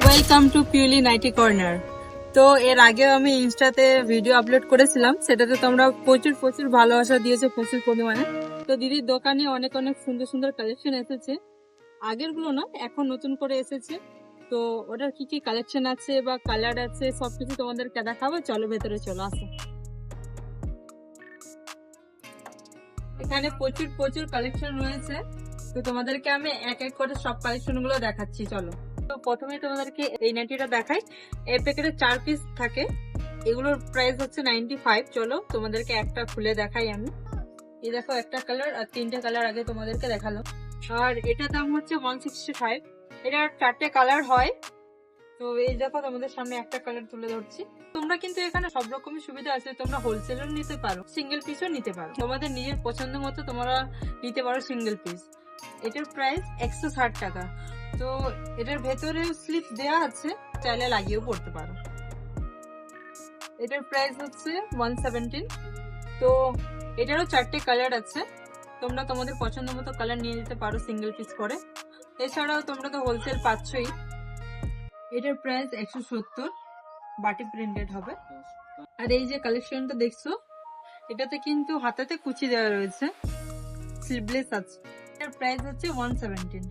Welcome to Piuli nighty corner. তো এর আগেও আমি ইনস্টাতে ভিডিও আপলোড করেছিলাম, সেটাতে তোমরা প্রচুর প্রচুর ভালোবাসা দিয়েছো প্রচুর পরিমাণে। তো দিদির দোকানে অনেক অনেক সুন্দর সুন্দর কালেকশন এসেছে, আগের গুলো না, এখন নতুন করে এসেছে। তো ওটার কি কি কালেকশন আছে বা কালার আছে সবকিছু তোমাদেরকে দেখাবো, চলো ভেতরে চলো আসো। এখানে প্রচুর প্রচুর কালেকশন রয়েছে, তো তোমাদেরকে আমি এক এক করে সব কালেকশন গুলো দেখাচ্ছি, চলো। তো প্রথমে তোমাদেরকে এই নাইটিটা দেখাই। এই প্যাকেটে 4 পিস থাকে, এগুলোর প্রাইস হচ্ছে 95। চলো তোমাদেরকে একটা খুলে দেখাই আমি। এই দেখো একটা কালার আর 3টে কালার আগে তোমাদেরকে দেখালো। আর এটার দাম হচ্ছে 165। এটার 4টে কালার হয়। তো এই দেখো তোমাদের সামনে একটা কালার তুলে ধরছি। তোমরা কিন্তু এখানে সব রকমের সুবিধা আছে, তোমরা হোলসেলও নিতে পারো, সিঙ্গেল পিসও নিতে পারো, তোমাদের নিজের পছন্দ মতো তোমরা নিতে পারো সিঙ্গেল পিস। এটার প্রাইস 160 টাকা। তো এটার ভেতরে স্লিপ দেওয়া আছে, চাইলে লাগিয়েও পড়তে পারো। এটার প্রাইস হচ্ছে 117। তো এটারও 4টে কালার আছে, তোমরা তোমাদের পছন্দ মতো কালার নিয়ে নিতে পারো সিঙ্গেল পিস করে। এছাড়াও তোমরা তো হোলসেল পাচ্ছই। এটার প্রাইস 170, বাটি প্রিন্টেড হবে। আর এই যে কালেকশনটা দেখছো, এটাতে কিন্তু হাতাতে কুচি দেওয়া রয়েছে, স্লিভলেস আছে। এটার প্রাইস হচ্ছে 117।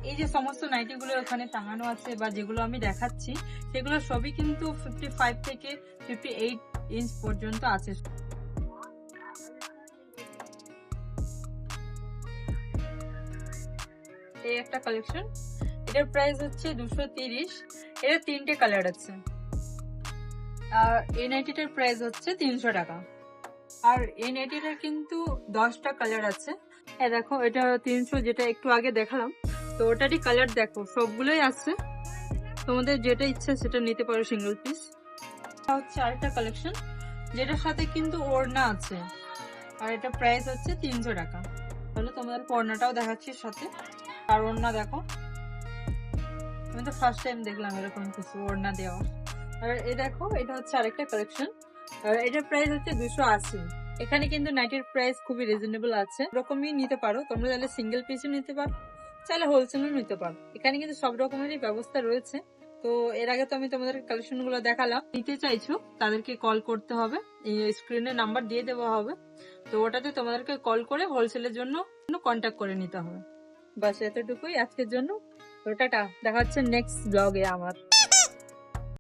এই যে সমস্ত নাইটি গুলো ওখানে টাঙানো আছে বা যেগুলো আমি দেখাচ্ছি, সেগুলো সবই কিন্তু 55 থেকে 58 ইঞ্চ পর্যন্ত আছে। এই একটা কালেকশন, এটার প্রাইস হচ্ছে 230। এর 3টে কালার আছে। আর এই নাইটিটার প্রাইস হচ্ছে 300 টাকা। আর এই নাইটিটার কিন্তু 10টা কালার আছে। হ্যাঁ দেখো, এটা 300, যেটা একটু আগে দেখালাম। তো ওটারই কালার দেখো সবগুলোই আছে, তোমাদের যেটা ইচ্ছা সেটা নিতে পারো সিঙ্গেল পিস। হচ্ছে আরেকটা কালেকশন, যেটার সাথে কিন্তু ওড়না আছে, আর এটা প্রাইস হচ্ছে 300 টাকা। তাহলে তোমাদের ওড়নাটাও দেখাচ্ছি সাথে। আর ওড়না দেখো, আমি তো ফার্স্ট টাইম দেখলাম এরকম কিছু ওড়না দেওয়া। আর এই দেখো, এটা হচ্ছে আরেকটা কালেকশন, আর এটার প্রাইস হচ্ছে 280। এখানে কিন্তু নাইটের প্রাইস খুবই রিজনেবল আছে, এরকমই নিতে পারো তোমরা, চাইলে সিঙ্গেল পিসও নিতে পারো, চাইলে হোলসেলও নিতে পারো। এখানে কিন্তু সব রকমেরই ব্যবস্থা রয়েছে। তো এর আগে তো আমি তোমাদের কালেকশন গুলো দেখালাম, নিতে চাইছো তাদেরকে কল করতে হবে, এই স্ক্রিনে নাম্বার দিয়ে দেওয়া হবে। তো ওটাতে তোমাদেরকে কল করে হোলসেলের জন্য কন্ট্যাক্ট করে নিতে হবে। বাস এতটুকুই আজকের জন্য। তো টাটা, দেখা হচ্ছে নেক্সট ব্লগে আমার।